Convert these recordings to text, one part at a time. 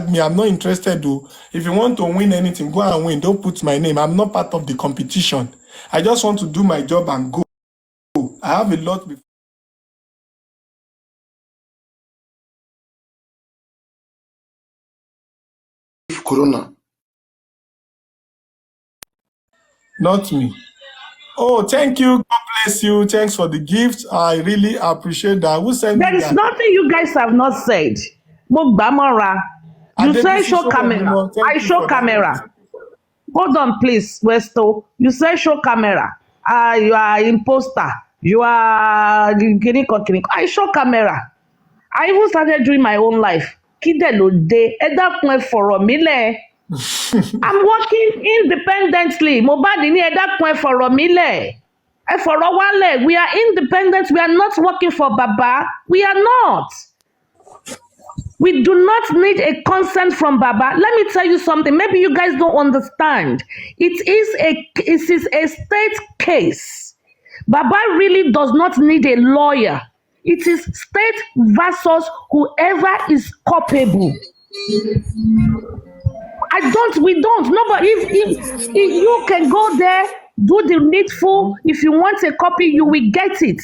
drag me. I'm not interested, though. If you want to win anything, go and win. Don't put my name. I'm not part of the competition. I just want to do my job and go. I have a lot before. Corona. Not me. Oh, thank you. God bless you. Thanks for the gift. I really appreciate that. Who sent There me is that? nothing you guys have not said. Mogbamora. You say Adebisi show camera. Showemimo, thank I you show for that. camera. Hold on, please, Westo. You say show camera. You are imposter. You are kiniko kiniko. I show camera. I even started doing my own life. Kide lo de. Ẹ dákun ẹ fọ̀rọ̀ mí lẹ̀. I'm working independently. Mohbad ní ẹ dákun ẹ fọ̀rọ̀ mí lẹ̀. Ẹ fọ̀rọ̀ wá lẹ̀. We are independent. We are not working for Baba. We are not. We do not need a consent from Baba. Let me tell you something. Maybe you guys don't understand. It is a state case. Baba really does not need a lawyer. It is state versus whoever is culpable. We don't. Nobody, if you can go there, do the needful. If you want a copy, you will get it.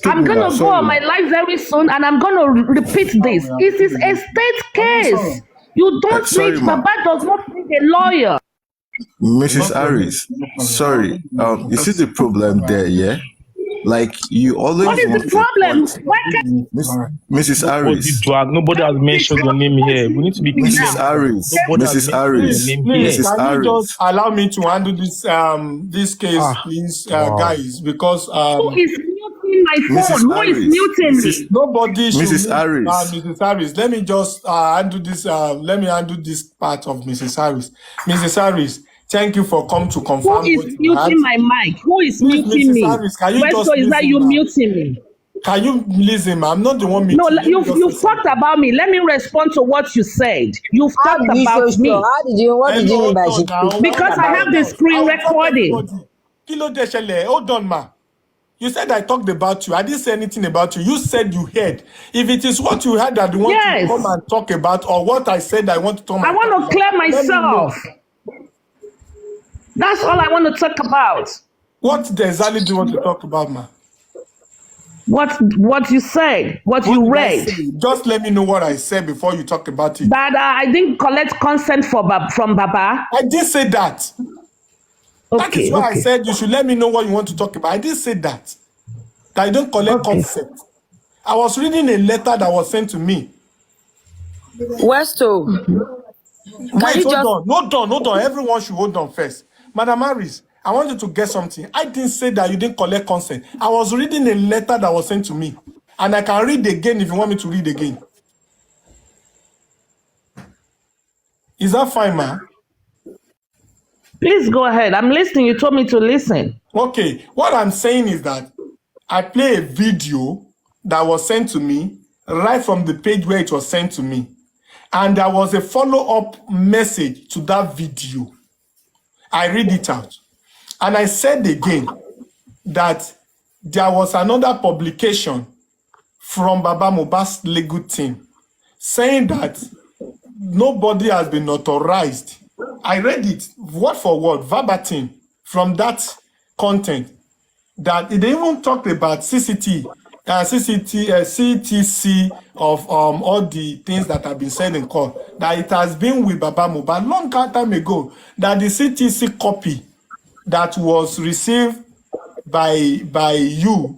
I'm going to go on my live very soon and I'm going to repeat this. It is a state case. You don't need, Baba does not need a lawyer. Mrs. Harris, sorry. You see the problem there, yeah? Like, you always What is the problem? Why can't Mrs. Harris. Nobody has mentioned your name here. We need to be clear. Mrs. Harris. Mrs. Harris. Please, Mrs. can you Harris. just allow me to handle this case, please, guys? Because who is muting my phone? Mrs. Who is muting me? nobody should. Mrs. Harris. Mrs. Harris, let me just handle this. Let me handle this part of Mrs. Harris. Mrs. Harris, thank you for coming to confirm. Who is muting my mic? Who is muting me? Harris, can you just is that you listen, muting me? Can you listen, ma'am? I'm not the one muting. No, you've talked about me. Let me respond to what you said. You've talked about me. What did you mean by she? Because I have the screen recording. Hold on, ma. You said I talked about you. I didn't say anything about you. You said you heard. If it is what you heard that you want to come and talk about, or what I said I want to talk about. I want to clear myself. That's all I want to talk about. What exactly do you want to talk about, ma? What you said, what you read. Just let me know what I said before you talk about it. That I didn't collect consent from Baba. I did say that. That is why I said you should let me know what you want to talk about. I did say that. That I don't collect consent. I was reading a letter that was sent to me. Westo. Wait, hold on. Everyone should hold on first. Madam Harris, I want you to get something. I didn't say that you didn't collect consent. I was reading a letter that was sent to me. And I can read again if you want me to read again. Is that fine, ma? Please go ahead. I'm listening. You told me to listen. Okay. What I'm saying is that I play a video that was sent to me right from the page where it was sent to me. And there was a follow-up message to that video. I read it out. And I said again that there was another publication from Baba Mohbad's legal team saying that nobody has been authorized. I read it word for word, verbatim, from that content, that it even talked about CCTV, CTC of all the things that have been said in court, that it has been with Baba Mohbad long time ago, that the CTC copy that was received by you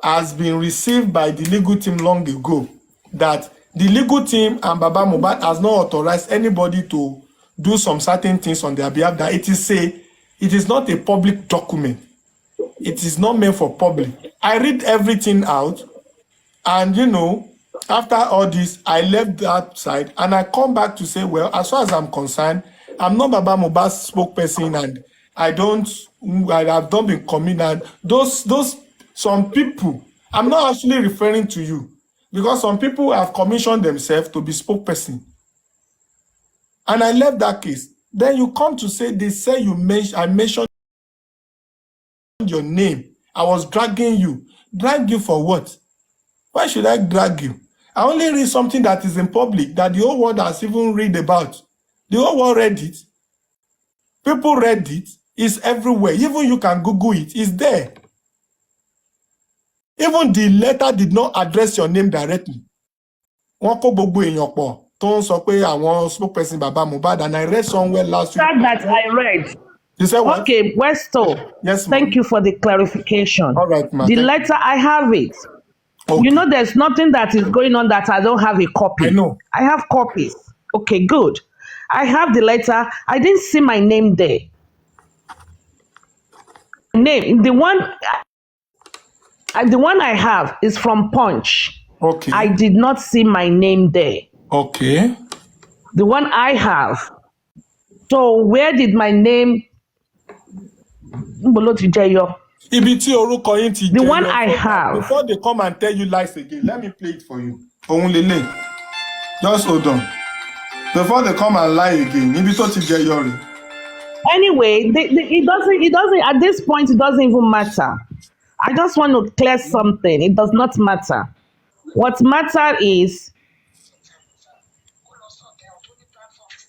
has been received by the legal team long ago, that the legal team and Baba Mohbad has not authorized anybody to do some certain things on their behalf, that it is not a public document. It is not meant for public. I read everything out, and after all this, I left that side and I come back to say, well, as far as I'm concerned, I'm not Baba Mohbad's spokesperson, and I have not been committed. Some people, I'm not actually referring to you, because some people have commissioned themselves to be spokesperson. And I left that case. Then you come to say, they say I mentioned your name. I was dragging you. Drag you for what? Why should I drag you? I only read something that is in public that the whole world has even read about. The whole world read it. People read it. It's everywhere. Even you can Google it. It's there. Even the letter did not address your name directly. Wọ́n kó gbogbo èèyàn pọ̀ tó ń sọ pé àwọn spokesperson Baba Mohbad, and I read somewhere last week. That I read. You said what? Okay, Westo. Yes, ma'am. Thank you for the clarification. All right, ma'am. The letter, I have it. Okay. You know, there's nothing that is going on that I don't have a copy. I know. I have copies. Okay, good. I have the letter. I didn't see my name there. The one I have is from Punch. Okay. I did not see my name there. Okay. The one I have. So where did my name? The one I have. Before they come and tell you lies again, let me play it for you. Ohunlele. Just hold on. Before they come and lie again, Anyway, it doesn't, at this point, it doesn't even matter. I just want to clear something. It does not matter. What matters is,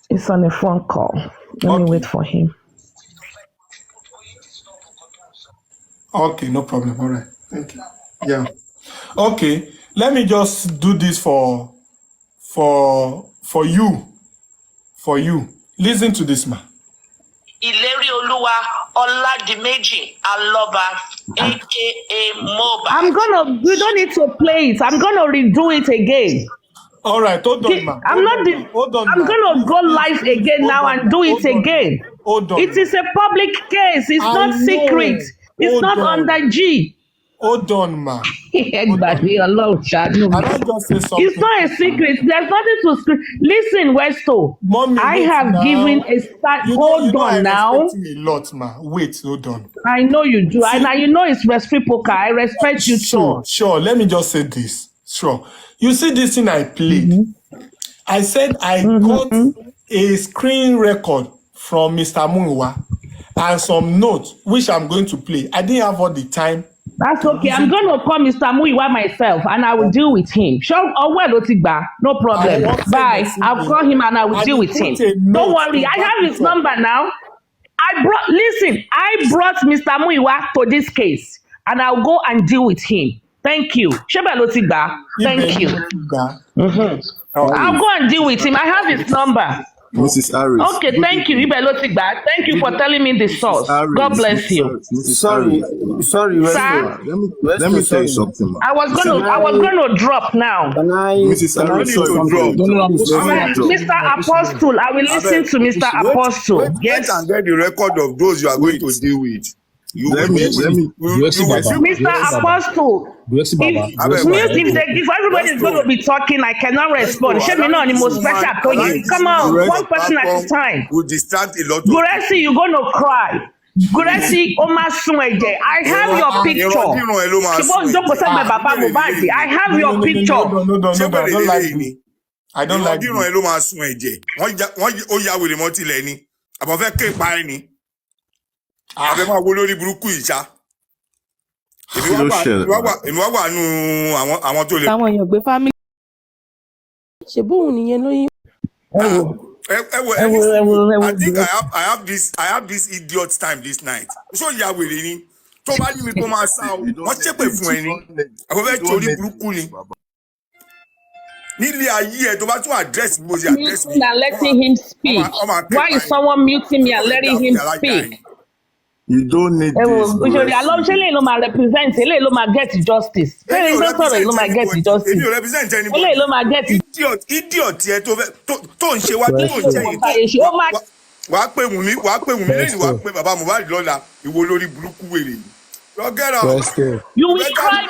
it's on a phone call. Let me wait for him. Okay, no problem. All right. Thank you. Yeah. Okay. Let me just do this for you. For you. Listen to this, man. Ìlérí Olúwa Ọládìméjì Alọ́ba, aka Mohbad. We don't need to play it. I'm gonna redo it again. All right, hold on, man. I'm gonna go live again now and do it again. Hold on. It is a public case. It's not secret. It's not under G. Hold on, man. Everybody alone, I don't just say something. It's not a secret. There's nothing to secret. Listen, Westo. Mommy, I have now. given a start. Hold on now. I respect you a lot, man. Wait, hold on. I know you do. And you know it's reciprocal. I respect you too. Sure. Let me just say this. Sure. You see this thing I played? I said I got a screen record from Mr. Muiwa and some notes, which I'm going to play. I didn't have all the time. That's okay. I'm going to call Mr. Muiwa myself and I will deal with him. Sure. No problem. Bye. I'll call him and I will deal with him. Don't worry. I have his number now. I brought Mr. Muiwa to this case and I'll go and deal with him. Thank you. Thank you. I'll go and deal with him. I have his number. Mrs. Harris. Okay, thank you. Thank you for telling me the source. God bless you. Sorry. Sir? Let me tell you something, man. I was gonna drop now. Mrs. Harris, Mr. Apostle, I will listen to Mr. Apostle. Yes. And get the record of those you are going to deal with. Let me. Mr. Apostle, if everybody is going to be talking, I cannot respond. Show me not the most special to you. Come on, one person at a time. Will distract a lot of Guresi, you're going to cry. Guresi, Oma Sunweje, I have your picture. I have your picture. No, I don't like it. Àbẹ máa wo lórí burúkú ìṣá. Èmi wá wà nù àwọn tó lè. Àwọn èèyàn gbé family. Ṣé bóun nìyẹn lóyún? I think I have this idiot time this night. So ìyá wèrè ni. Tó bá ní mi kó máa sá o. Wọ́n ṣépè fún ẹni. Àbọ̀fẹ́ torí burúkú ni. Nílé ayé ẹ̀ tó bá tún address bó ṣe address mi. And letting him speak. Why is someone muting me and letting him speak? You don't need this. Ṣé ló máa represent eléyìí ló máa get justice. Ṣé ló sọ̀rọ̀ ló máa get justice. Èmi ò represent anybody. Eléyìí ló máa get idiot yẹn tó ń ṣe wá tó ń ṣe yìí. Wàá pè Wùmí lẹ́yìn wàá pè bàbá Mohbad lọ́la ìwọ lórí burúkú wèrè yìí. Get out. You will cry.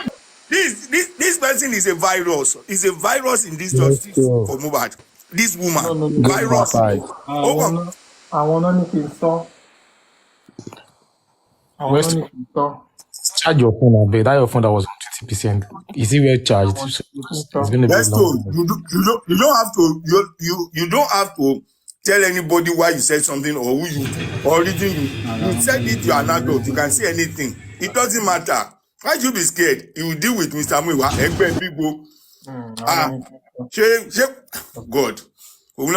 This person is a virus. Is a virus in this justice for Mohbad. This woman, virus. Àwọn náà ní kí n sọ. Charge your phone, I bet. That your phone that was on 20%. Is it well charged? It's going to be long. You don't have to tell anybody why you said something or who you or reason you said it. You are an adult. You can say anything. It doesn't matter. Why should you be scared? You will deal with Mr. Muiwa. God. Òun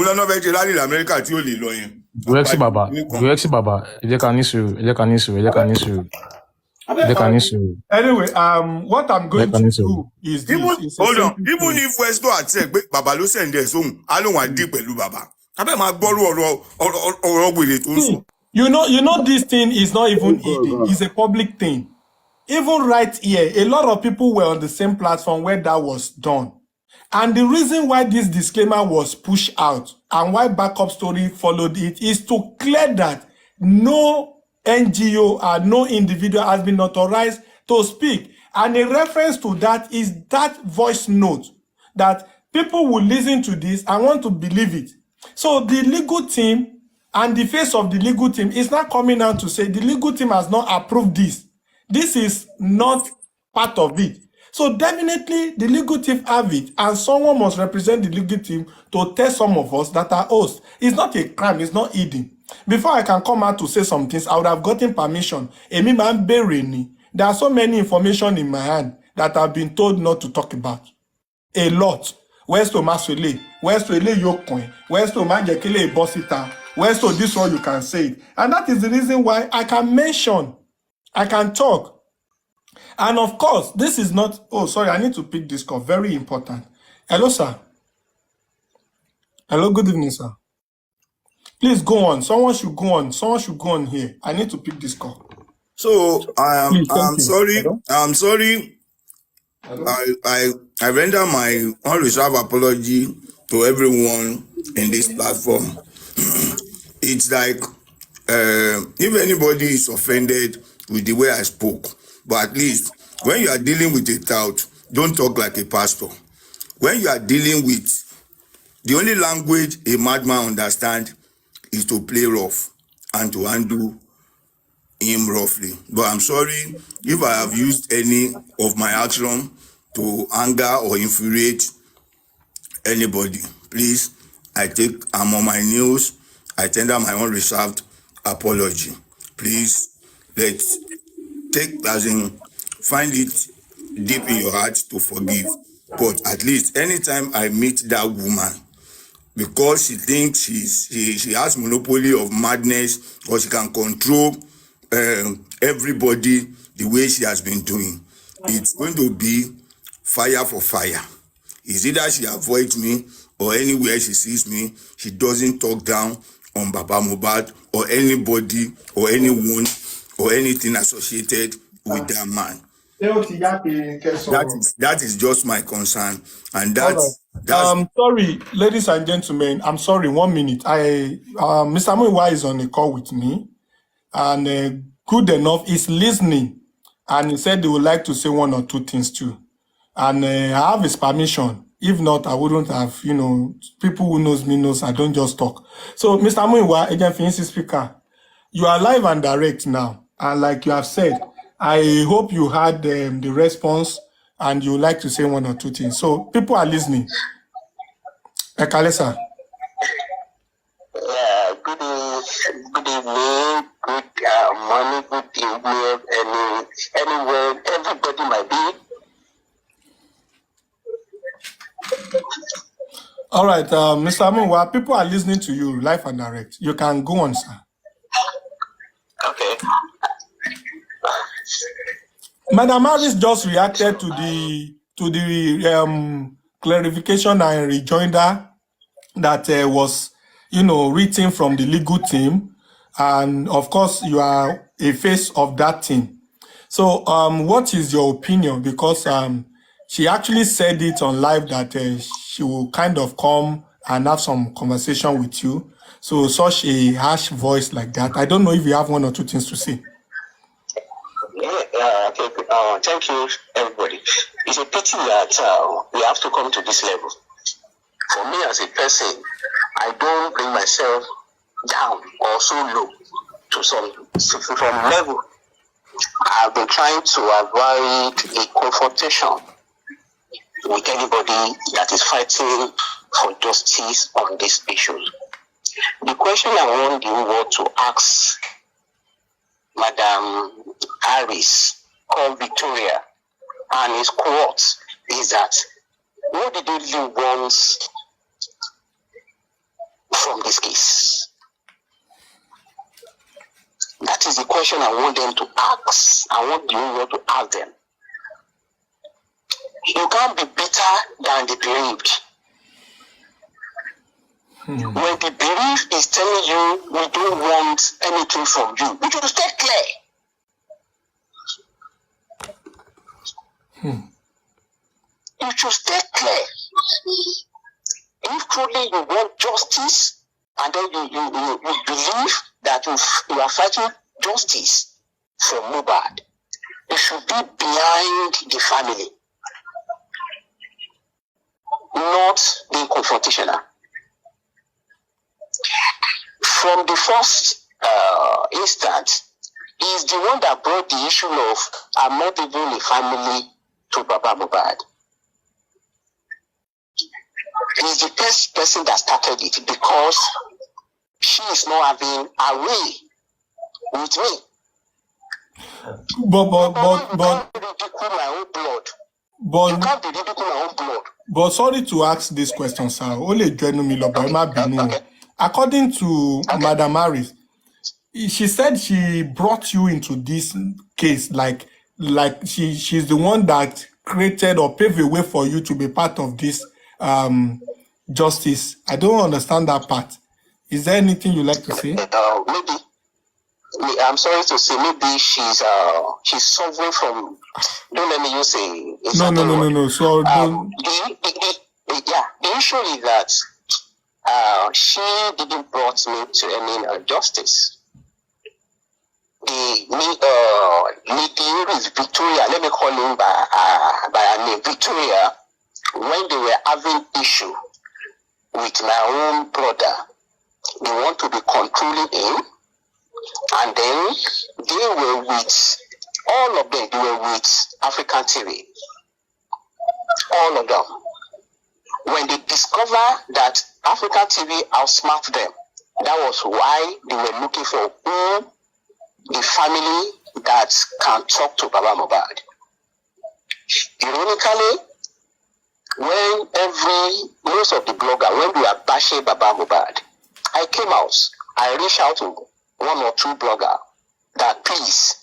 lọ́nà fẹ́ ṣe rally l'Amẹ́ríkà tí ó lè lọ yẹn. Gurexi Baba, Anyway, what I'm going to do is this. Hold on. Even if Westo had said, Baba ló send there, so I don't want deep pẹ̀lú Baba. Abẹ́ máa gbọ́rú ọ̀rọ̀ wèrè tó ń sọ. You know, this thing is not even hidden. It's a public thing. Even right here, a lot of people were on the same platform where that was done. And the reason why this disclaimer was pushed out and why backup story followed it is to clear that no NGO or no individual has been authorized to speak. And a reference to that is that voice note that people will listen to this and want to believe it. So the legal team and the face of the legal team is not coming out to say the legal team has not approved this. This is not part of it. So definitely the legal team have it, and someone must represent the legal team to tell some of us that are hosts. It's not a crime, it's not hidden. Before I can come out to say some things, I would have gotten permission. There are so many information in my hand that I've been told not to talk about. A lot. Where's to Maswele? Where's to Ele Yokwen? Where's to Majekele Bosita? Where's to this one you can say it? And that is the reason why I can mention, I can talk. And of course, this is not, oh, sorry, I need to pick this call. Very important. Hello, sir. Hello, good evening, sir. Please go on. Someone should go on. Someone should go on here. I need to pick this call. So, I'm sorry. Hello? I'm sorry. Hello? I render my unreserved apology to everyone in this platform. It's like, if anybody is offended with the way I spoke, but at least when you are dealing with a tout, don't talk like a pastor. When you are dealing with the only language a madman understands is to play rough and to handle him roughly. But I'm sorry if I have used any of my action to anger or infuriate anybody. Please, I'm on my knees. I tender my unreserved apology. Please, find it deep in your heart to forgive. But at least anytime I meet that woman, because she thinks she has monopoly of madness, or she can control everybody the way she has been doing, it's going to be fire for fire. It's either she avoids me, or anywhere she sees me, she doesn't talk down on Baba Mohbad or anybody or anyone or anything associated with that man. That is just my concern, and that's sorry, ladies and gentlemen. I'm sorry. 1 minute. Mr. Muiwa is on a call with me, and good enough is listening, and he said he would like to say 1 or 2 things too, and I have his permission. If not, I wouldn't have. People who knows me knows I don't just talk. So, Mr. Muiwa, again, Fancy Speaker, you are live and direct now, and like you have said, I hope you had the response and you would like to say 1 or 2 things. So people are listening. Ekalesa. Good evening, good morning, good evening, anywhere, everybody might be. All right, Mr. Amunwa, people are listening to you live and direct. You can go on, sir. Okay. Madam Harris just reacted to the clarification and rejoinder that was, written from the legal team, and of course you are a face of that team. So, what is your opinion? Because she actually said it on live that she will kind of come and have some conversation with you. So, such a harsh voice like that, I don't know if you have 1 or 2 things to say. Thank you, everybody. It's a pity that we have to come to this level. For me as a person, I don't bring myself down or so low to some level. I've been trying to avoid a confrontation with anybody that is fighting for justice on this issue. The question I want you all to ask Madam Harris, called Victoria, and his quotes is that what did they really want from this case? That is the question I want them to ask. I want the world to ask them. You can't be bitter than the bereaved. When the bereaved is telling you we don't want anything from you, you should stay clear. You should stay clear. If truly you want justice, and then you believe that you are fighting justice for Mohbad, you should be behind the family, not being confrontational. From the first instance, he is the one that brought the issue of I'm not even a family to Baba Mohbad. He's the first person that started it because she is not having a way with me. But you can't be ridicule my own blood. But sorry to ask this question, sir. Only okay. According to Madam Harris, she said she brought you into this case like she's the one that created or paved the way for you to be part of this justice. I don't understand that part. Is there anything you like to say? Maybe I'm sorry to say maybe she's suffering from. Don't let me use a no. So the issue is that she didn't brought me to any justice. The lady is Victoria. Let me call him by her name, Victoria. When they were having issue with my own brother, they want to be controlling him, and then they were with all of them. They were with African TV, all of them. When they discover that African TV outsmart them, that was why they were looking for who the family that can talk to Baba Mohbad. Ironically, when most of the bloggers, when we are bashing Baba Mohbad, I came out. I reached out to one or two bloggers that please,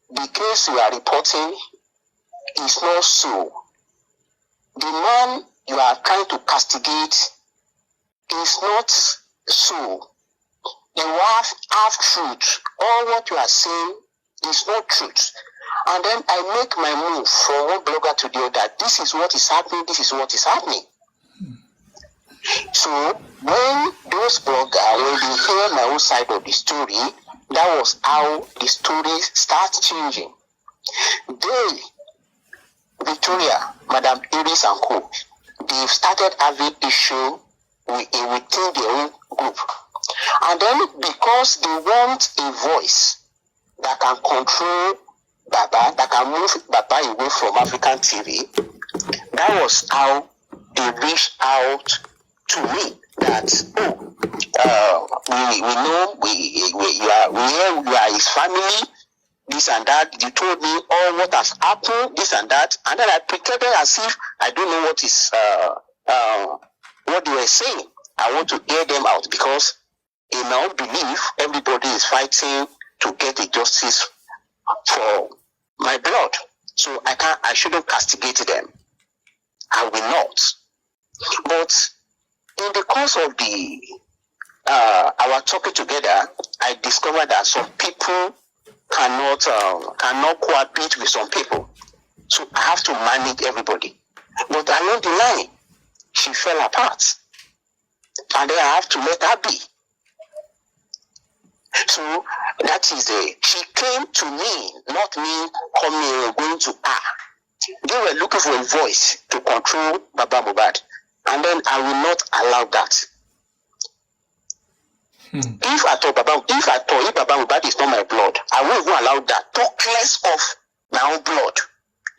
the case you are reporting is not so. The man you are trying to castigate is not so. You have half truth. All what you are saying is not truth. And then I make my move from one blogger to the other. This is what is happening. This is what is happening. So when those bloggers, when they hear my own side of the story, that was how the story starts changing. They, Victoria, Madam Iris and Co, they've started having issue within their own group. And then because they want a voice that can control Baba, that can move Baba away from African TV, that was how they reached out to me that, we know you are his family, this and that. You told me all what has happened, this and that. And then I pretended as if I don't know what is what they were saying. I want to hear them out because in my own belief, everybody is fighting to get the justice for my blood. So I shouldn't castigate them. I will not. But in the course of our talking together, I discovered that some people cannot cohabit with some people. So I have to manage everybody. But along the line, she fell apart. And then I have to let her be. So that is she came to me, not me coming and going to her. They were looking for a voice to control Baba Mohbad. And then I will not allow that. If I thought Baba Mohbad is not my blood, I won't even allow that. Talk less of my own blood.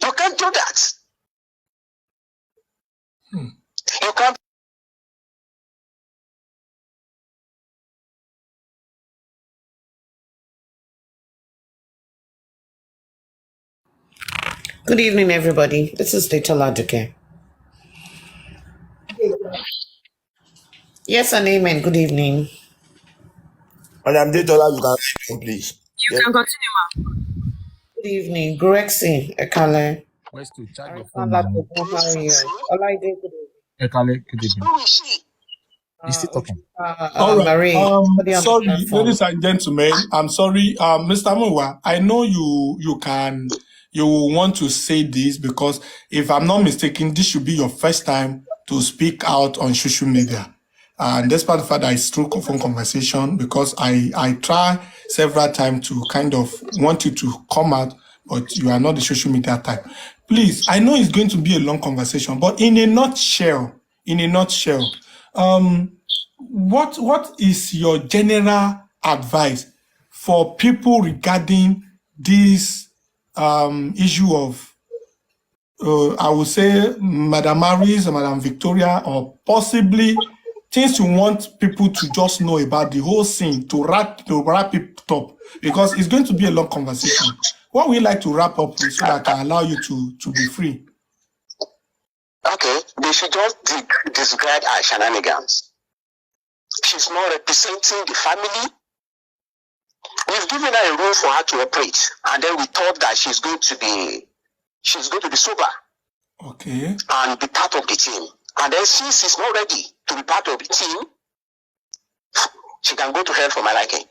You can't do that. You can't. Good evening, everybody. This is Data Laduke. Yes and amen. Good evening. Madam Detola, you can help me, please. You Yes. can continue, ma. Good evening. Grexy, Ekale. Where's to charge your phone Arifa now? Latogun, how are you? Olaide, good evening. Ekale, good evening. Who is she? He's still talking. All right. Marie, somebody on the Sorry, platform. ladies and gentlemen. I'm sorry, Mr. Muwa. I know you want to say this because if I'm not mistaken, this should be your first time to speak out on social media. And despite the fact that it's through phone conversation, because I try several times to kind of want you to come out, but you are not the social media type. Please, I know it's going to be a long conversation, but in a nutshell, what is your general advice for people regarding this issue of I would say Madam Maris or Madam Victoria, or possibly things you want people to just know about the whole scene to wrap it up, because it's going to be a long conversation. What we like to wrap up with so that I can allow you to be free. Okay, they should just disregard her shenanigans. She's not representing the family. We've given her a room for her to operate, and then we thought that she's going to be sober. Okay. And be part of the team. And then since she's not ready to be part of the team, she can go to hell for my liking.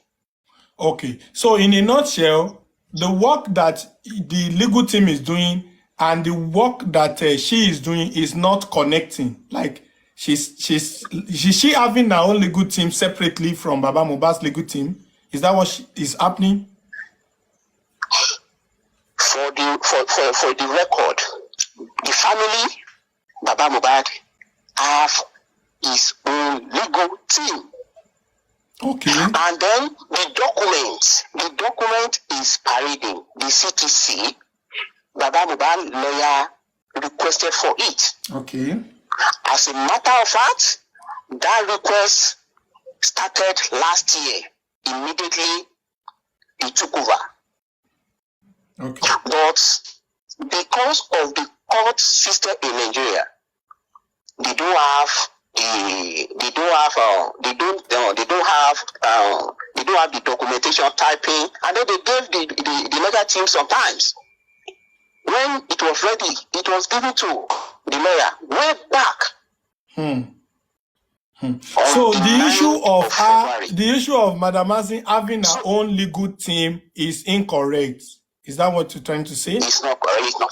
Okay. So in a nutshell, the work that the legal team is doing and the work that she is doing is not connecting. Like she's she having her own legal team separately from Baba Mohbad's legal team? Is that what is happening? For the record, the family, Baba Mohbad, have his own legal team. Okay. And then the document is parading. The CTC, Baba Mohbad lawyer requested for it. Okay. As a matter of fact, that request started last year. Immediately, he took over. Okay. But because of the court system in Nigeria, they don't have the documentation typing, and then they gave the legal team sometimes. When it was ready, it was given to the lawyer way back. So the issue of Madam Mazin having her own legal team is incorrect. Is that what you're trying to say? It's not correct. Well,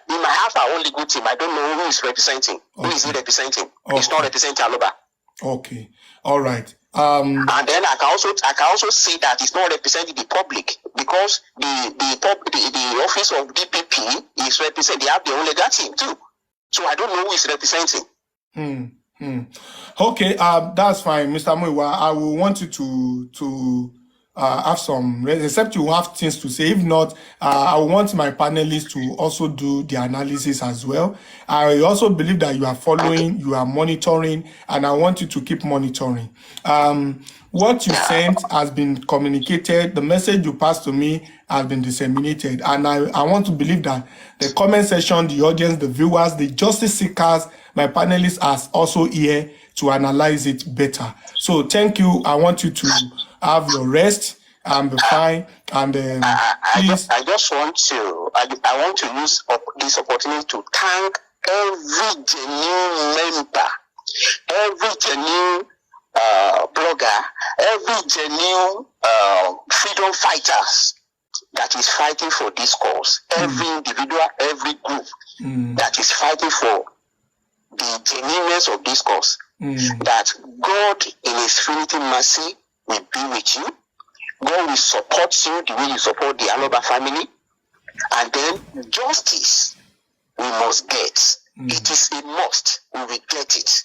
we might have our own legal team. I don't know who is representing. Okay. Who is he representing? Okay. It's not representing Aloba. Okay. All right. And then I can also say that it's not representing the public, because the office of DPP is representing. They have their own legal team too. So I don't know who is representing. Okay, that's fine, Mr. Muiwa. I will want you to have some, except you have things to say. If not, I want my panelists to also do the analysis as well. I also believe that you are following, you are monitoring, and I want you to keep monitoring. What you sent has been communicated. The message you passed to me has been disseminated. And I want to believe that the comment section, the audience, the viewers, the justice seekers, my panelists are also here to analyze it better. So thank you. I want you to have your rest and be fine. And please. I want to use this opportunity to thank every genuine member, every genuine blogger, every genuine freedom fighters that is fighting for this cause. Every individual, every group that is fighting for the genuineness of this cause. That God in His infinite mercy will be with you. God will support you the way you support the Aloba family. And then justice we must get. It is a must. We will get it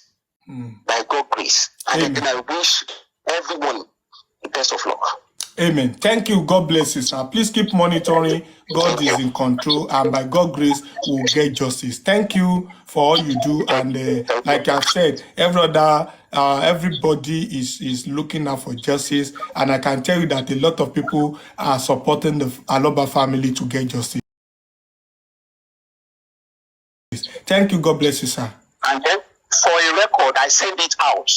by God's grace. And then I wish everyone the best of luck. Amen. Thank you. God bless you, sir. Please keep monitoring. God is in control, and by God's grace, we'll get justice. Thank you for all you do. And like I've said, everybody is looking out for justice, and I can tell you that a lot of people are supporting the Aloba family to get justice. Thank you. God bless you, sir. And then for a record, I send it out.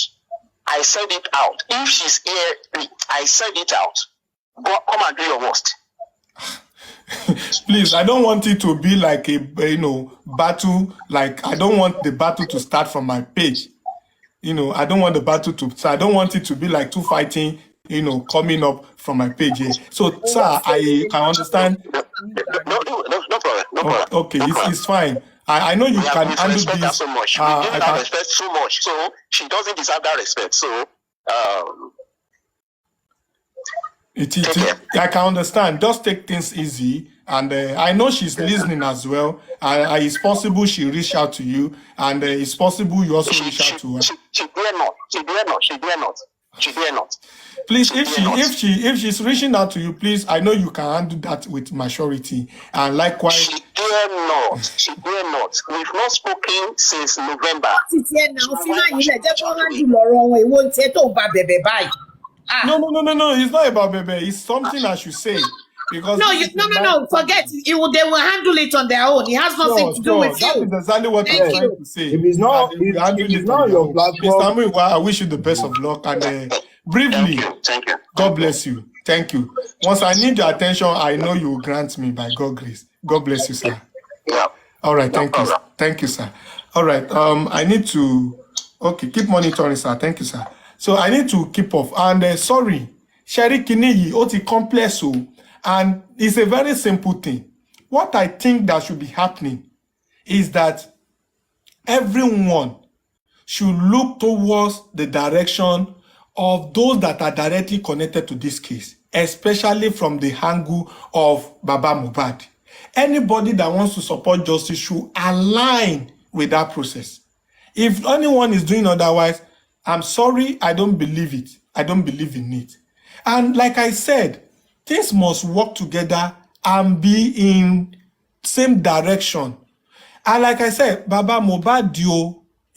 I send it out. If she's here, I send it out. Go, come and do your worst. Please, I don't want it to be like a battle. Like, I don't want the battle to start from my page. I don't want the battle to. So I don't want it to be like two fighting. Coming up from my page here. So, sir, I understand. No problem. No problem. Okay, it's fine. I know you can handle respect her this. so much. We give her respect so much, so she doesn't deserve that respect. So, I can understand. Just take things easy, and I know she's listening as well. It's possible she reached out to you, and it's possible you also reach out to her. She dare not. Please, if she's reaching out to you, please, I know you can handle that with maturity, and likewise. She dare not. We've not spoken since November. No. It's not about baby. It's something I should say. Because no. Forget it. They will handle it on their own. It has nothing to do with you. That is exactly what I'm trying to say. If it's not your platform, Mr. I wish you the best of luck, and briefly, Thank you. God bless you. Thank you. Once I need your attention, I know you will grant me by God's grace. God bless you, sir. Yeah. All right, thank you. Thank you, sir. All right. I need to keep monitoring, sir. Thank you, sir. So I need to keep off. And sorry, Sherry Kiniyi, oti complex. And it's a very simple thing. What I think that should be happening is that everyone should look towards the direction of those that are directly connected to this case, especially from the angle of Baba Mohbad. Anybody that wants to support justice should align with that process. If anyone is doing otherwise, I'm sorry, I don't believe it. I don't believe in it. And like I said, things must work together and be in same direction. And like I said, Baba Mohbad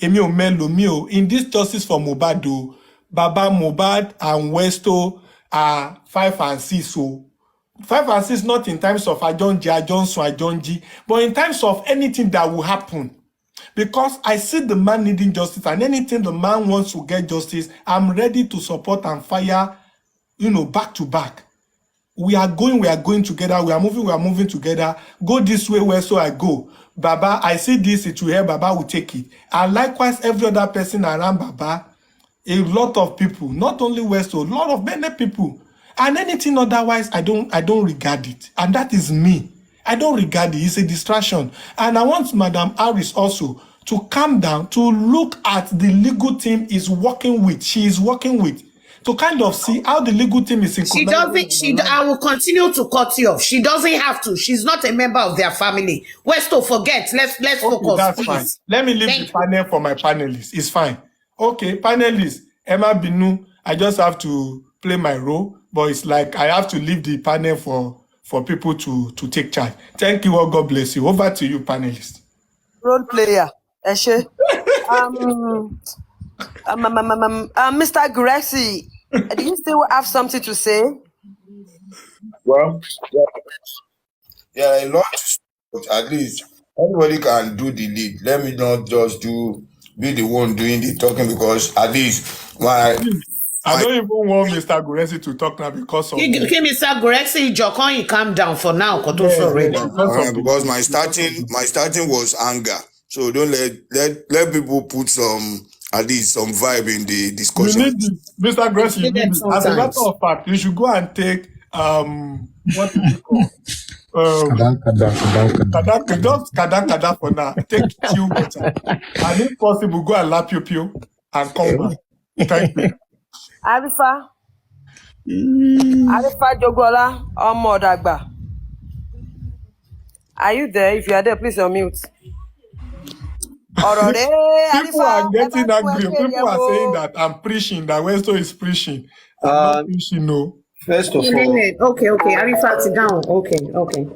in this justice for Mohbad, Baba Mohbad and Westo are 5 and 6. So 5 and 6 not in terms of Ajonji, but in terms of anything that will happen. Because I see the man needing justice, and anything the man wants to get justice, I'm ready to support and fire, back to back. We are going together. We are moving together. Go this way, where so I go. Baba, I see this, it will help. Baba will take it. And likewise, every other person around Baba, a lot of people, not only Westo, a lot of many people. And anything otherwise, I don't regard it. And that is me. I don't regard it. It's a distraction. And I want Madam Harris also to calm down, to look at the legal team she is working with, to kind of see how the legal team is synchronized. I will continue to cut you off. She doesn't have to. She's not a member of their family. Westo, forget. Let's focus, that's please. Fine. Let me leave the panel for my panelists. It's fine. Okay, panelists. Emma Binu, I just have to play my role, but it's like I have to leave the panel for people to take charge. Thank you all. God bless you. Over to you, panelists. Role player. Eshe. Mr. Grexy, do you still have something to say? Well, yeah, a lot, but at least everybody can do the lead. Let me not just be the one doing the talking, because at least I don't even want Mr. Grexy to talk now because of Mr. Grexy, Jokon, calm down for now. Because my starting was anger. So don't let people put at least some vibe in the discussion. You need this, Mr. Grexy. You need this. As a matter of fact, you should go and take what is it called? Kada for now. Take chill water. And if possible, go and lap you and come back. Thank you. Arifa Jogola Omodagba. Are you there? If you are there, please unmute. People are getting angry. People are saying that I'm preaching, that Westo is preaching. I'm not preaching, no. First of all, okay. Arifa, sit down. Okay.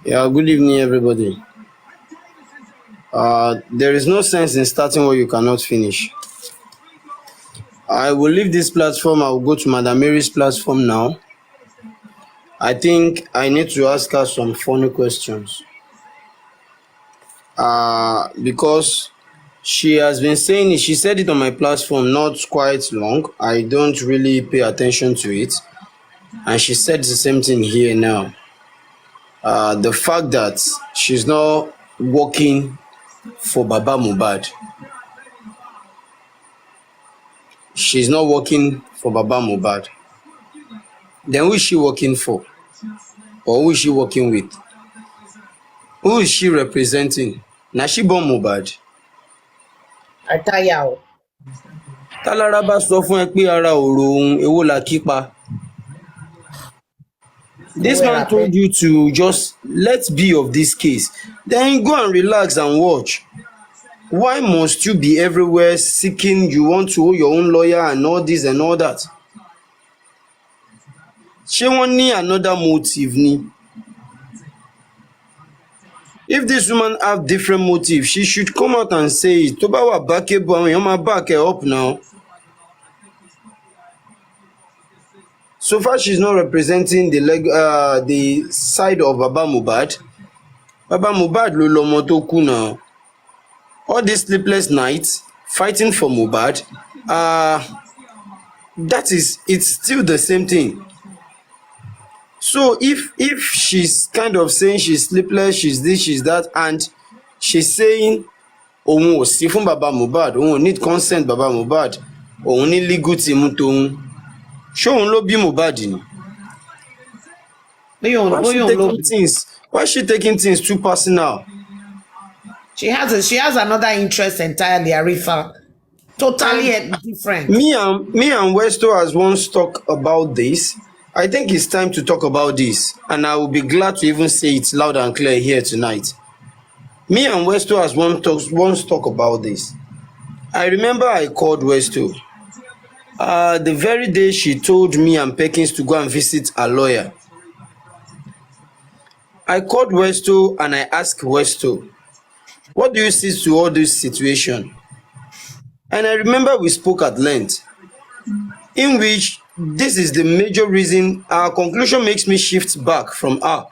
Yeah, good evening, everybody. There is no sense in starting what you cannot finish. I will leave this platform. I will go to Madam Mary's platform now. I think I need to ask her some funny questions. Because she has been saying it, she said it on my platform not quite long. I don't really pay attention to it. And she said the same thing here now. The fact that she's not working for Baba Mohbad. She's not working for Baba Mohbad. Then who is she working for? Or who is she working with? Who is she representing? Na she born Mohbad. Àtàyà o. Tálára bá sọ fún ẹ pé ara òrò òun èwo la kí pa. This man told you to just let be of this case. Then go and relax and watch. Why must you be everywhere seeking you want to hold your own lawyer and all this and all that? Ṣé wọ́n ní another motive ni? If this woman have different motive, she should come out and say it. Tó bá wà backable, àwọn èèyàn máa back her up now. So far, she's not representing the side of Baba Mohbad. Baba Mohbad ló lọmọ tó kú now. All these sleepless nights fighting for Mohbad, it's still the same thing. So if she's kind of saying she's sleepless, she's this, she's that, and she's saying òun ò sí fún Baba Mohbad, òun ò need consent Baba Mohbad, òun ní legal team tóun, ṣé òun ló bí Mohbad ni? Why is she taking things too personal? She has another interest entirely, Arifa. Totally different. Me and Westo has once talked about this. I think it's time to talk about this, and I will be glad to even say it loud and clear here tonight. Me and Westo has once talked about this. I remember I called Westo. The very day she told me and Perkins to go and visit a lawyer. I called Westo and I asked Westo, what do you see to all this situation? And I remember we spoke at length, in which this is the major reason our conclusion makes me shift back from her.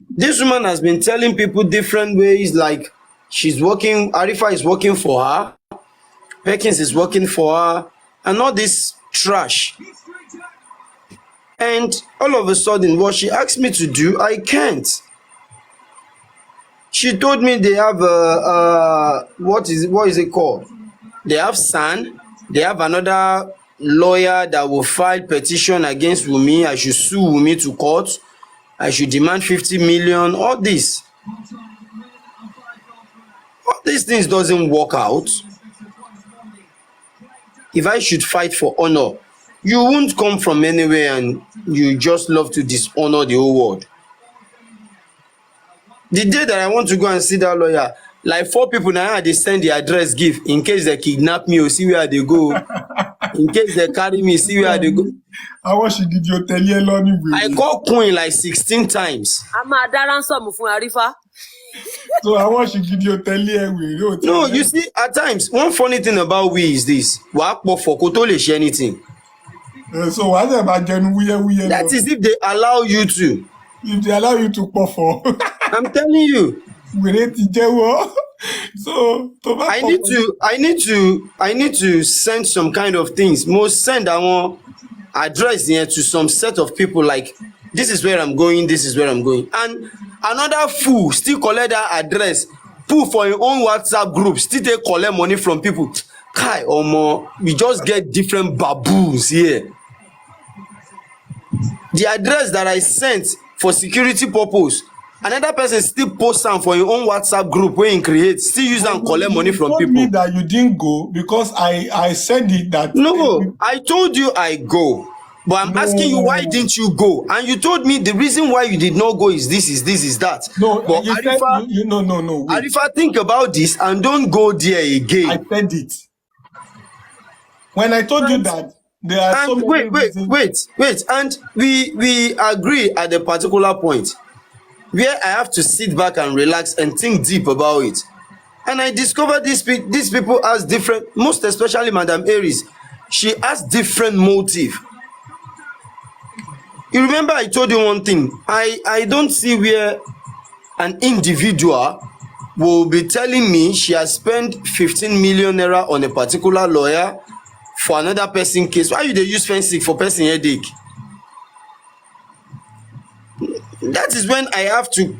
This woman has been telling people different ways, like she's working, Arifa is working for her, Perkins is working for her, and all this trash. And all of a sudden, what she asked me to do, I can't. She told me they have what is it called? They have SAN. They have another lawyer that will file petition against Wunmi. I should sue Wunmi to court. I should demand 50 million. All this. All these things doesn't work out. If I should fight for honor, you won't come from anywhere and you just love to dishonor the whole world. The day that I want to go and see that lawyer, like 4 people now, they send the address give in case they kidnap me or see where they go. In case they carry me, see where they go. I want she did your tell you alone. I call Queen like 16 times. I'm a ransom for Arifa. So I want she did your tell you. No, you see, at times, one funny thing about we is this. For anything. So what about we? That is if they allow you to. If they allow you to perform. I'm telling you. So I need to send some kind of things. Most send our address here to some set of people, like this is where I'm going, this is where I'm going. And another fool still collect that address, put for your own WhatsApp group, still they collect money from people. Kai omo, we just get different baboons here. The address that I sent for security purpose, another person still post am for your own WhatsApp group where you create, still use and collect money from people. You told me that you didn't go because I said it that. No, I told you I go, but I'm asking you, why didn't you go? And you told me the reason why you did not go is this, is that. No, but you Arifa, said, no. Wait. Arifa, think about this and don't go there again. I said it. When I told you that there are so many wait, and we agree at a particular point where I have to sit back and relax and think deep about it. And I discovered these people has different, most especially Madam Aries, she has different motive. You remember I told you one thing, I don't see where an individual will be telling me she has spent 15 million naira on a particular lawyer for another person case. Why you dey use fencing for person headache? That is when I have to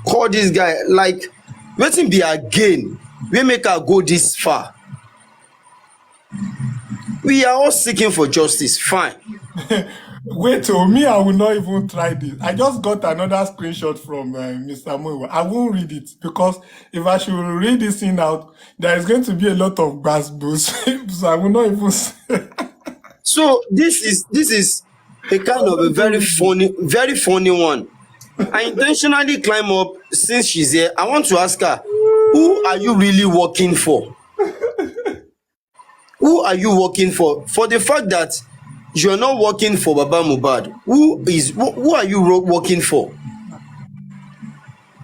call this guy, like, wetin be her gain wey make her go this far? We are all seeking for justice, fine. Wait, oh, me, I will not even try this. I just got another screenshot from Mr. Muiwa. I won't read it because if I should read this thing out, there is going to be a lot of bass boost. So I will not even say. So this is a kind of a very funny one. I intentionally climb up since she's here. I want to ask her, who are you really working for? Who are you working for? For the fact that you are not working for Baba Mohbad, who are you working for?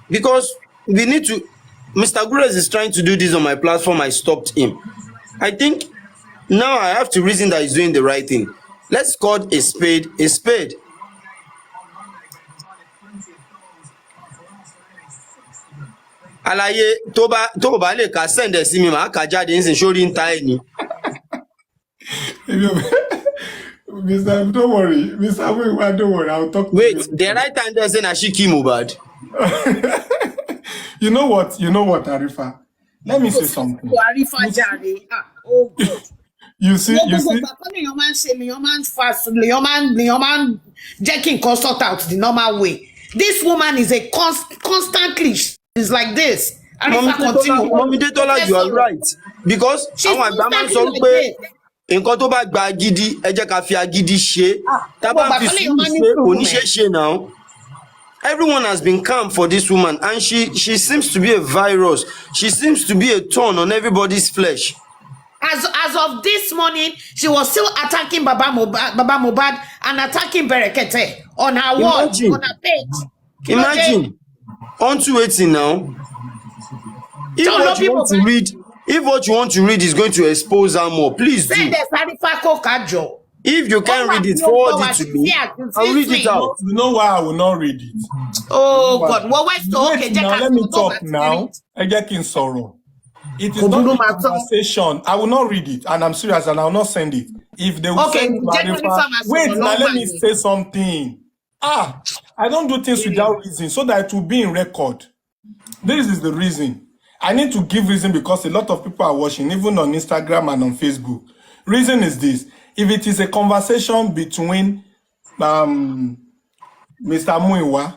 Because we need to. Mr. Gures is trying to do this on my platform. I stopped him. I think now I have to reason that he's doing the right thing. Let's call a spade a spade. Àlàyé tó bá lè ka send ẹ sí mi, màá kà jáde nísìnyí, sórí ń ta ẹ ni. Mr. Don't worry. Mr. Muiwa, don't worry. I'll talk to Wait, you. the right hand there say na she kill Mohbad. You know what, Arifa? Let me say something. Arifa jare. Oh God. You see, Lèèyàn máa ń ṣe, lèèyàn máa ń fast, lèèyàn máa ń jẹ́ kí nǹkan sort out the normal way. This woman is a constantly is like this. Arifa continue. Mọ́mí Détọ́lá, you are right. Because àwọn àgbà máa ń sọ pé nǹkan tó bá gba agídí, ẹ jẹ́ ká fi agídí ṣe. Tá bá fi sùúrù ṣe, kò ní ṣe ṣe now. Everyone has been calm for this woman, and she seems to be a virus. She seems to be a thorn on everybody's flesh. As of this morning, she was still attacking Baba Mohbad and attacking Berekete on her wall, on her page. Imagine, onto waiting now. If what you want to read is going to expose her more, please do. If you can't read it, forward it to me. I'll read it out. You know why I will not read it? Oh God! Well, okay, now let me talk now. It is not a conversation. I will not read it, and I'm serious, and I will not send it. If they will send wait, now let me say something. I don't do things without reason, so that it will be in record. This is the reason. I need to give reason because a lot of people are watching, even on Instagram and on Facebook. Reason is this. If it is a conversation between Mr. Muiwa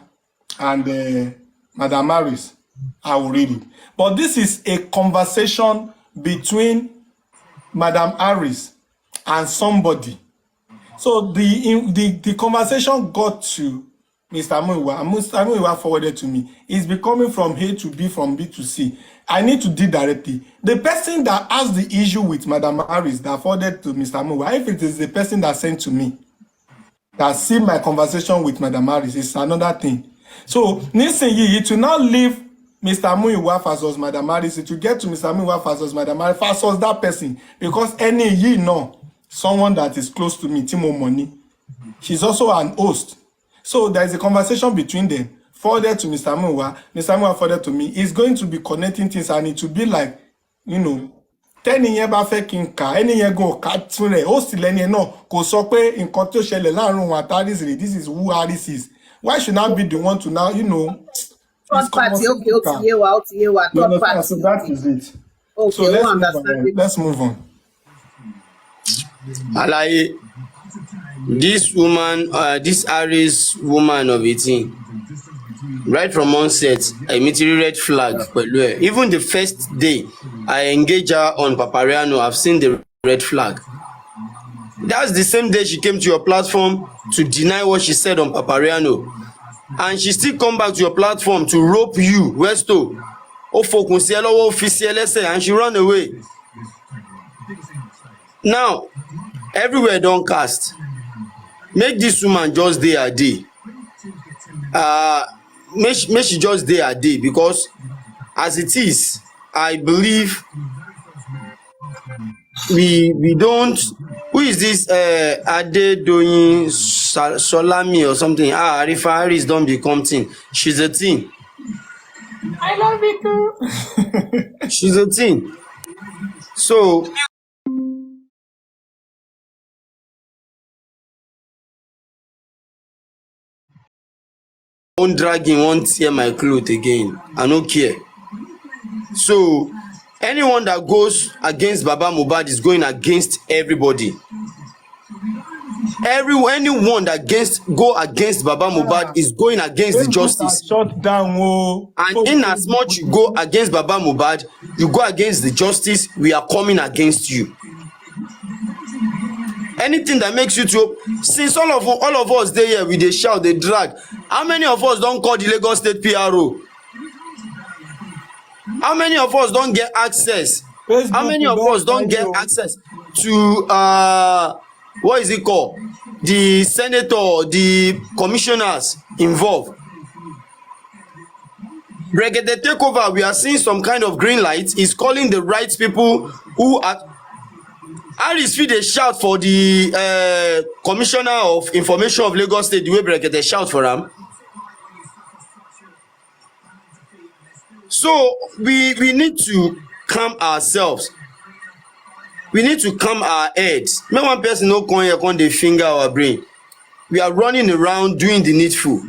and Madam Harris, I will read it. But this is a conversation between Madam Harris and somebody. So the conversation got to Mr. Muiwa, and Mr. Muiwa forwarded to me. It's becoming from A to B, from B to C. I need to deal directly. The person that has the issue with Madam Harris that forwarded to Mr. Muiwa, if it is the person that sent to me, that see my conversation with Madam Harris, it's another thing. So, it will not leave Mr. Muiwa versus Madam Harris. It will get to Mr. Muiwa versus Madam Harris versus that person. Because someone that is close to me, Timo Money, she's also an host. So there is a conversation between them. Forwarded to Mr. Muiwa, Mr. Muiwa forwarded to me. It's going to be connecting things, and it will be like, 10 years bá fẹ́ kí n kà, ẹni yẹn go ká tún rẹ̀, ó sì lẹ́ni náà kò sọ pé nǹkan tó ṣẹlẹ̀ láàrin òun àti Harris rè, this is who Harris is. Why should I be the one to now, third party, okay, third party. So that is it. Okay, so let's move on. Alaye, this woman, this Harris woman of 18, right from onset, I immediately red flag. Even the first day I engage her on Papariano, I've seen the red flag. That's the same day she came to your platform to deny what she said on Papariano. And she still come back to your platform to rope you, Westo. And she run away. Now, everywhere don't cast. Make this woman just day a day. Make she just day a day, because as it is, I believe we don't. Who is this Ade doing Solami or something? Arifa Harris don't become teen. She's a teen. I love it too. She's a teen. So won't drag him, won't tear my cloth again. I no care. So anyone that goes against Baba Mohbad is going against everybody. Anyone that go against Baba Mohbad is going against the Facebook justice. has shut down. Oh, And in as much you go against Baba Mohbad, you go against the justice, we are coming against you. Anything that makes you to, since all of us dey here, we dey shout, dey drag. How many of us don call the Lagos State PRO? How many of us don get access? How many of us don get access to what is it called? The senator, the commissioners involved. Reggae takeover, we are seeing some kind of green light. Is calling the right people who are. Harris fit dey shout for the commissioner of information of Lagos State the way Reggae dey shout for am. So we need to calm ourselves. We need to calm our heads. Make one person no come here come dey finger our brain. We are running around doing the needful.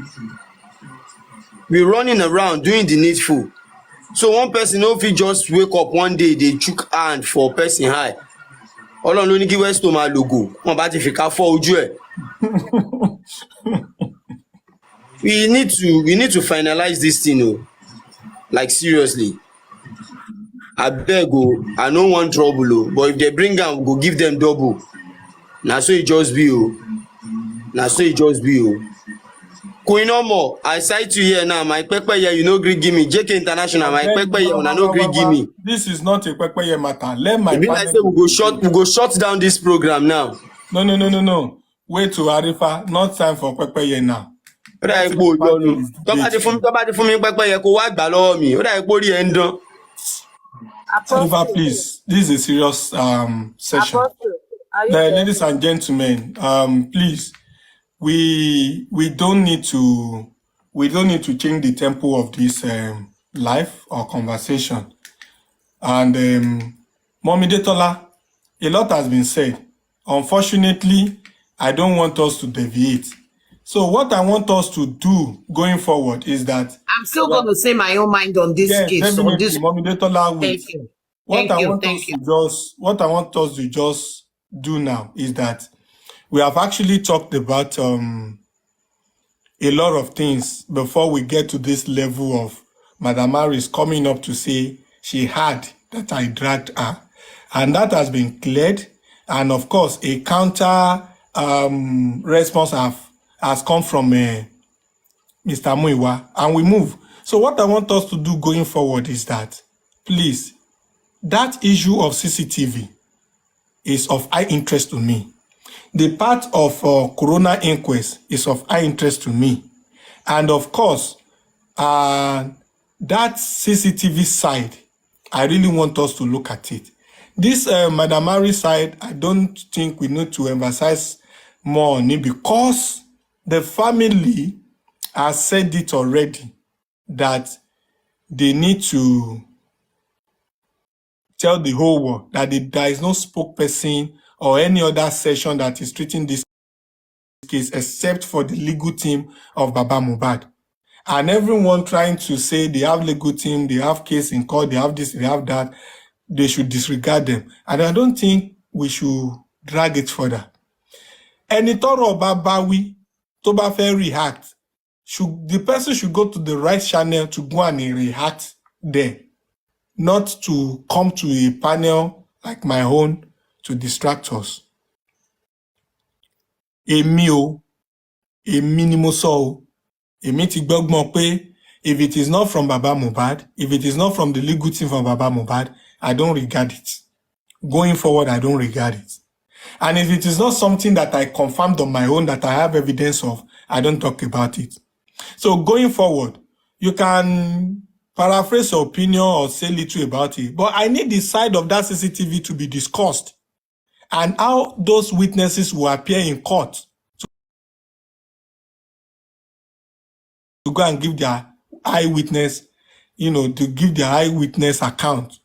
We running around doing the needful. So one person no fit just wake up one day dey chook hand for person eye. Ọlọ́run ló ní kí Westo máa lògò wọn bá ti fìkà fọ́ ojú ẹ̀. We need to finalize this thing o, like seriously. Abeg o, I no want trouble o, but if they bring am we go give them double. Na so e just be o. Na so e just be o. Queen Omo, I cite you here now. My pepeye, you no gree give me. JK International, my pepeye, una no gree give me. This is not a pepeye matter. Let my. E be like say we go shut down this program now. No. Wait to Arifa. Not time for pepeye now. Ó dà ipò ìyọnu. Tó bá ti fún mi pepeye kó wá gbà lọ́wọ́ mi. Ó dà ipò rí ẹ̀ ń dán. Arifa, please. This is a serious session. Ladies and gentlemen, please. We don't need to change the tempo of this live or conversation. And Mommy Detola, a lot has been said. Unfortunately, I don't want us to deviate. So what I want us to do going forward is that I'm still going to say my own mind on this case. Definitely, On this. Mommy Detola, Thank you. what I want us to just do now is that we have actually talked about a lot of things before we get to this level of Madam Harris coming up to say she had that I dragged her. And that has been cleared. And of course, a counter response has come from Mr. Muiwa, and we move. So what I want us to do going forward is that, please, that issue of CCTV is of high interest to me. The part of Corona inquest is of high interest to me. And of course, that CCTV side, I really want us to look at it. This Madam Harris side, I don't think we need to emphasize more on it because the family has said it already that they need to tell the whole world that there is no spokesperson or any other session that is treating this case except for the legal team of Baba Mohbad. And everyone trying to say they have legal team, they have case in court, they have this, they have that, they should disregard them. And I don't think we should drag it further. Ẹni tọ́rọ̀ bá báwí tó bá fẹ́ react, the person should go to the right channel to go and react there, not to come to a panel like my own to distract us. Èmi ni mo sọ o. Èmi ti gbọ́gbọ́n pé if it is not from Baba Mohbad, if it is not from the legal team from Baba Mohbad, I don't regard it. Going forward, I don't regard it. And if it is not something that I confirmed on my own, that I have evidence of, I don't talk about it. So going forward, you can paraphrase your opinion or say little about it, but I need the side of that CCTV to be discussed and how those witnesses will appear in court to go and give their eyewitness to give their eyewitness account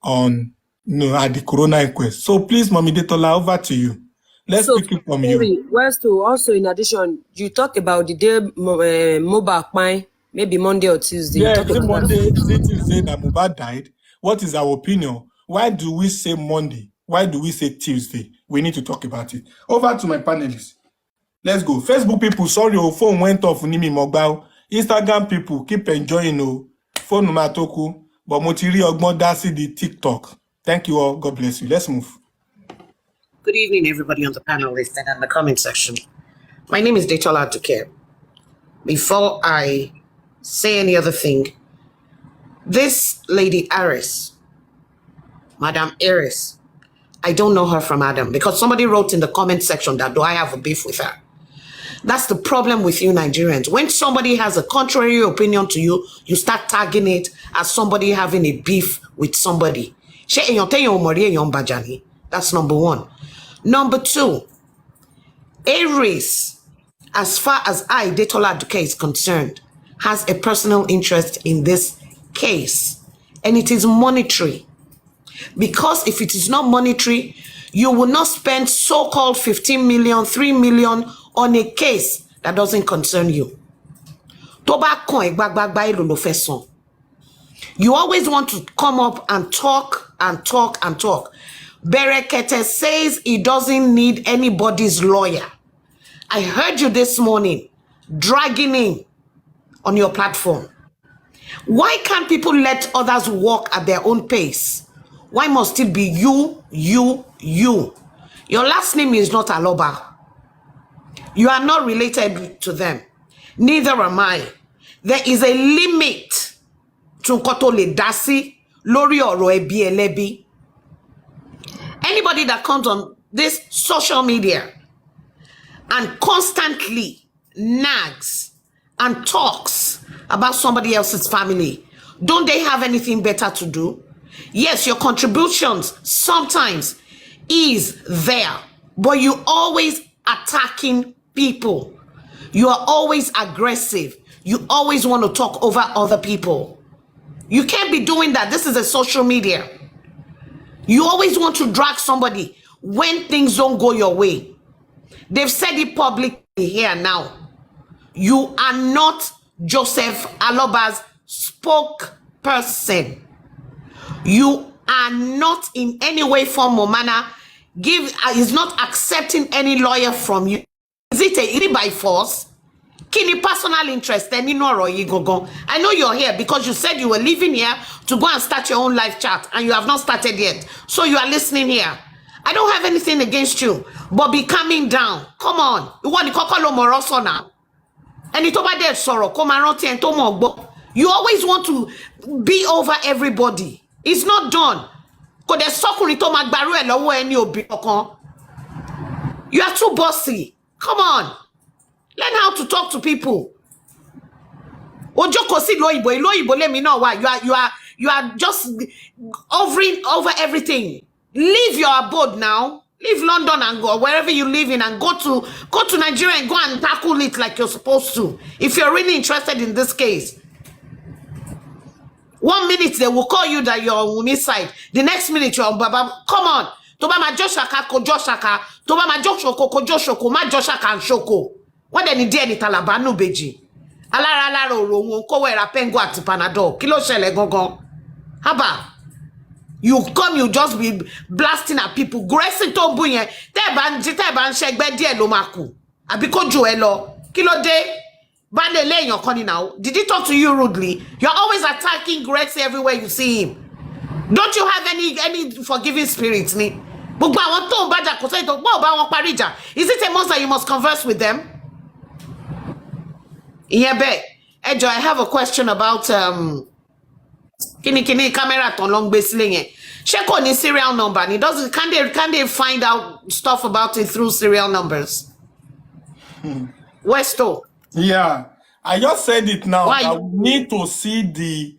on, at the coroner inquest. So please, Mommy Detola, over to you. Let's So, pick it from you. sorry, Westo, also in addition, you talked about the day Mohbad, maybe Monday or Tuesday. Yeah, You is talked it about Monday, that. is it Tuesday that Mohbad died? What is our opinion? Why do we say Monday? Why do we say Tuesday? We need to talk about it. Over to my panelists. Let's go. Facebook people, sorry, your phone went off. Nimi Mogba. Instagram people, keep enjoying. Phone numatoku. But Motiri Ogmo Dasi the TikTok. Thank you all. God bless you. Let's move. Good evening, everybody on the panel list and in the comment section. My name is Detola Duke. Before I say any other thing, this lady Aris, Madam Aris, I don't know her from Adam because somebody wrote in the comment section that do I have a beef with her? That's the problem with you Nigerians. When somebody has a contrary opinion to you, you start tagging it as somebody having a beef with somebody. That's number one. Number two, Aries, as far as I, Detola Duke, is concerned, has a personal interest in this case, and it is monetary. Because if it is not monetary, you will not spend so-called 15 million, 3 million on a case that doesn't concern you. You always want to come up and talk and talk and talk. Berekete says he doesn't need anybody's lawyer. I heard you this morning dragging him on your platform. Why can't people let others walk at their own pace? Why must it be you, you, you? Your last name is not Aloba. You are not related to them. Neither am I. There is a limit to Kotole Dasi, Lori Oro Ebi Elebi. Anybody that comes on this social media and constantly nags and talks about somebody else's family, don't they have anything better to do? Yes, your contributions sometimes is there, but you always attacking people. You are always aggressive. You always want to talk over other people. You can't be doing that. This is a social media. You always want to drag somebody when things don't go your way. They've said it publicly here now. You are not Joseph Aloba's spokesperson. You are not in any way, form, or manner is not accepting any lawyer from you. Is it by force? Kini personal interest? I know you're here because you said you were leaving here to go and start your own live chat and you have not started yet. So you are listening here. I don't have anything against you, but be calming down. Come on. You want to call Moroso now? And it's over there, sorrow. You always want to be over everybody. It's not done. You are too bossy. Come on. Learn how to talk to people. Let me know why. You are just hovering over everything. Leave your abode now. Leave London and go wherever you live in and go to Nigeria and go and tackle it like you're supposed to. If you're really interested in this case. 1 minute they will call you that you're on Wumi's side. The next minute you're on Baba. Come on. Toba ma Joshaka ko Joshaka. Toba ma Joshoko ko Joshoko ma Joshaka and Shoko. What then idea ni Talabanu beji? Alara oro ko wera pengo ati panadol. Kilo shele gongon. Haba. You come, you just be blasting at people. Grace to bunye. Te ban shegbe die lo maku. Abiko joelo. Kilo de. Bandele your calling now. Did he talk to you rudely? You're always attacking Grace everywhere you see him. Don't you have any forgiving spirits? Is it a must that you must converse with them? Yeah, Ejo, I have a question about kini camera ton long basing. Check on his serial number and it doesn't can they find out stuff about it through serial numbers? Westo. Yeah, I just said it now. Why? That we need to see the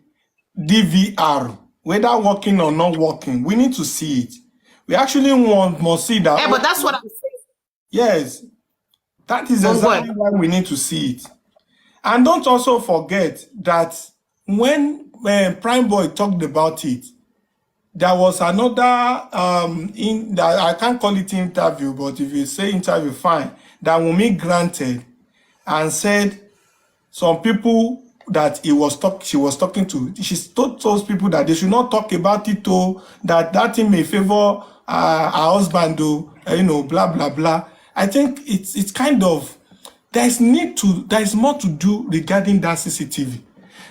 DVR, whether working or not working. We need to see it. We actually must see that. Yeah, but that's what I'm saying. Yes, that is exactly why we need to see it. And don't also forget that when Prime Boy talked about it, there was another in that I can't call it interview, but if you say interview, fine. That Wunmi granted and said some people that she was talking to, she told those people that they should not talk about it, that thing may favor her husband, blah blah blah. I think it's kind of there is more to do regarding that CCTV.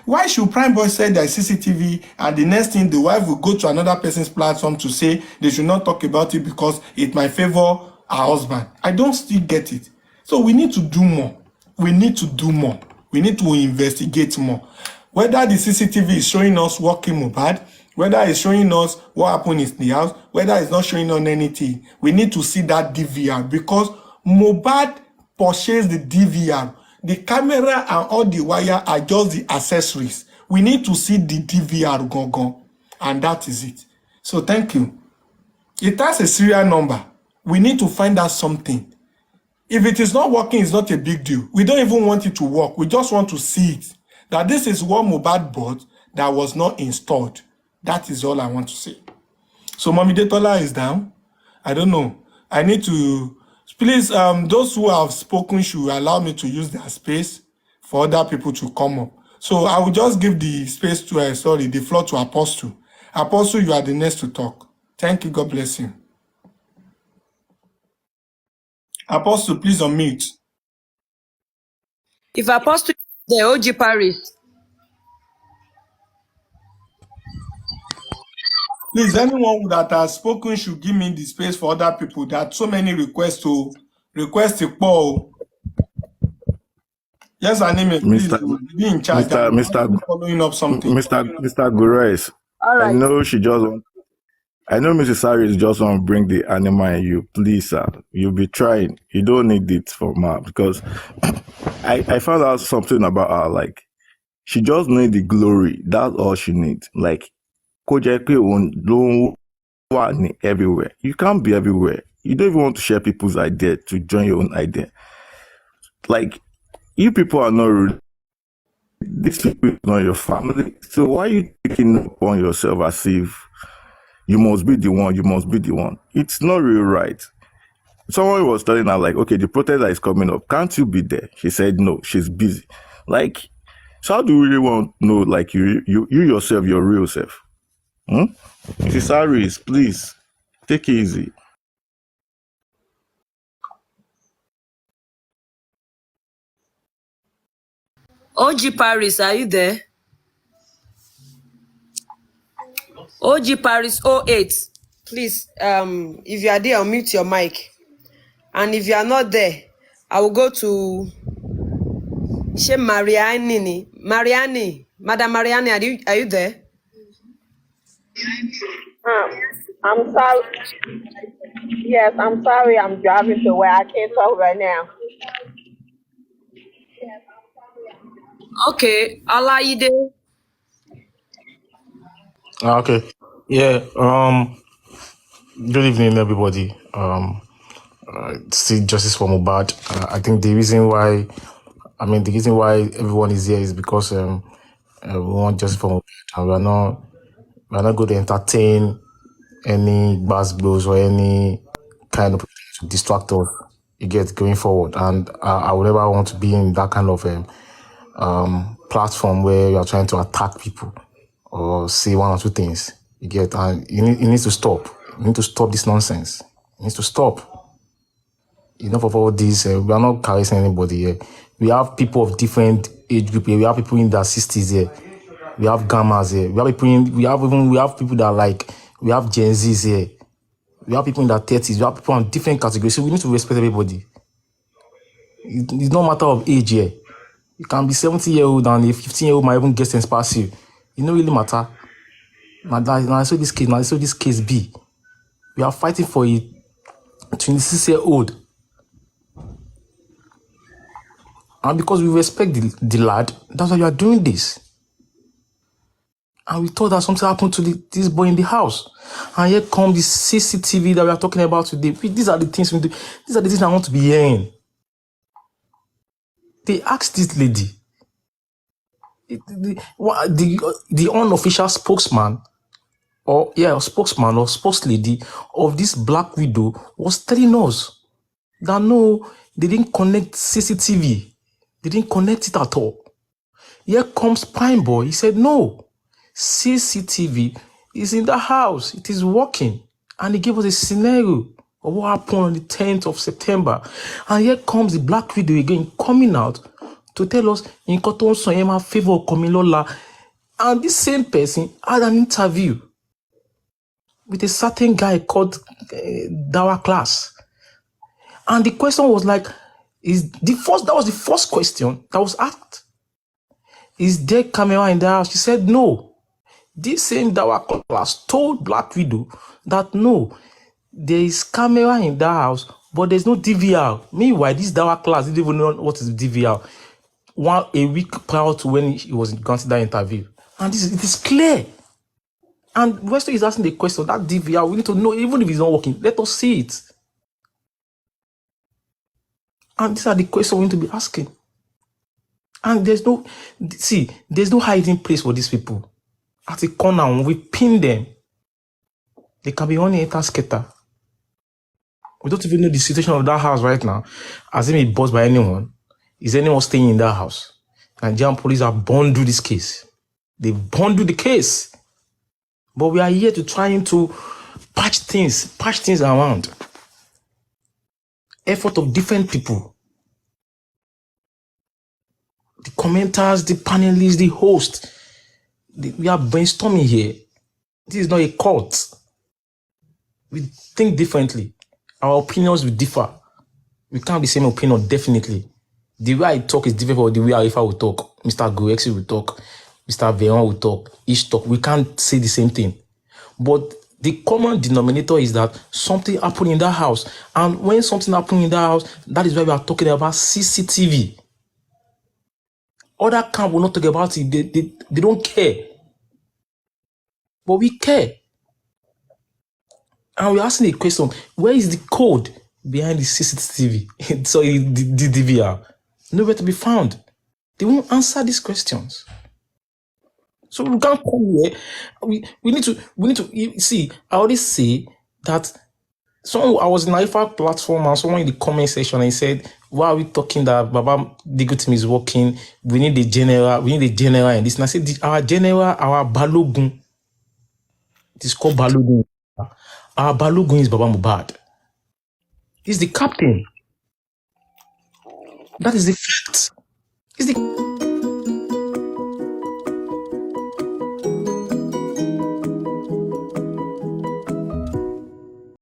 Why should Prime Boy say there's CCTV and the next thing the wife will go to another person's platform to say they should not talk about it because it might favor her husband? I don't still get it. So we need to do more. We need to do more. We need to investigate more. Whether the CCTV is showing us working Mohbad, whether it's showing us what happened in the house, whether it's not showing on anything, we need to see that DVR because Mohbad purchased the DVR. The camera and all the wire are just the accessories. We need to see the DVR gone, and that is it. So thank you. It has a serial number. We need to find out something. If it is not working, it's not a big deal. We don't even want it to work. We just want to see it. That this is what Mohbad bought that was not installed. That is all I want to say. So Mommy Detola is down. I don't know. I need to... Please, those who have spoken should allow me to use their space for other people to come up. So I will just give the space to, the floor to Apostle. Apostle, you are the next to talk. Thank you. God bless you. Apostle, please unmute. If Apostle the OG Paris. Please, anyone that has spoken should give me the space for other people. There are so many requests to request a poll. Yes, Anime, please be in charge. Following up something. Mr. Gures, All right. I know Mrs. Harris just want to bring the animal in you. Please, sir, you'll be trying. You don't need it from her because I found out something about her. Like, she just needs the glory. That's all she needs. Like, don't want everywhere. You can't be everywhere. You don't even want to share people's idea to join your own idea. Like, you people are not rude. These people are not your family. So why are you taking upon yourself as if you must be the one, you must be the one? It's not really right. Someone was telling her, like, okay, the protest that is coming up, can't you be there? She said no, she's busy. Like, so how do you really want to know, like, you yourself, your real self? Mrs. Harris, please, take it easy. OG Paris, are you there? OG Paris 08. Please, if you are there, unmute your mic. And if you are not there, I will go to Mariani. Madam Mariani, are you there? I'm sorry. Yes, I'm sorry. I'm driving to where I can't talk right now. Okay, Alaide. Okay. Yeah. Good evening, everybody. Seek justice for Mohbad. I think the reason why everyone is here is because we want justice for Mohbad, and we're not going to entertain any bad blows or any kind of to distract us. You get going forward, and I would never want to be in that kind of platform where you are trying to attack people or say one or two things. You get, and it needs to stop. You need to stop this nonsense. It needs to stop. Enough of all this. We are not caressing anybody here. We have people of different age group here. We have people in their 60s here. We have gammas here. We have people that we have Gen Zs here. We have people in their 30s. We have people on different categories. So we need to respect everybody. It's no matter of age here. You can be 70-year-old and a 15-year-old might even get sense past you. It don't really matter. Now so this case be. We are fighting for a 26-year-old. And because we respect the lad, that's why you are doing this. And we thought that something happened to this boy in the house. And here comes the CCTV that we are talking about today. These are the things we do. These are the things I want to be hearing. They asked this lady, the unofficial spokesman or spokeslady of this Black Widow was telling us that no, they didn't connect CCTV. They didn't connect it at all. Here comes Prime Boy. He said, no, CCTV is in the house. It is working. And he gave us a scenario of what happened on the 10th of September. And here comes the Black Widow again coming out to tell us in Cotton Sonyema favor Komilola. And this same person had an interview with a certain guy called Dawa Class. And the question was like, that was the first question that was asked. Is there camera in the house? She said no. This same Dawa Class told Black Widow that no, there is camera in the house, but there's no DVR. Meanwhile, this Dawa Class didn't even know what is DVR a week prior to when he was going to that interview. And it is clear. And Westo is asking the question, that DVR, we need to know, even if it's not working, let us see it. And these are the questions we need to be asking. And there's no hiding place for these people. At the corner, when we pin them, they can be only a skater. We don't even know the situation of that house right now. Has it been bossed by anyone? Is anyone staying in that house? Nigerian police have bundled this case. They bundled the case. But we are here to trying to patch things around. Effort of different people. The commenters, the panelists, the host. We are brainstorming here. This is not a cult. We think differently. Our opinions will differ. We can't have the same opinion, definitely. The way I talk is different from the way Arifa will talk. Mr. Goexi will talk. Mr. Veron will talk. Each talk. We can't say the same thing. But the common denominator is that something happened in that house. And when something happened in that house, that is why we are talking about CCTV. Other camp will not talk about it. They don't care. But we care. And we're asking the question, where is the code behind the CCTV? So the DVR. Nowhere to be found. They won't answer these questions. So we can't come here. We need to see. I already say that I was in Arifa platform and someone in the comment section and he said, why are we talking that Baba legal team is working? We need a general and this. And I said, our general, our Balogun, it is called Balogun. Our Balogun is Baba Mohbad. He's the captain. That is the fact. He's the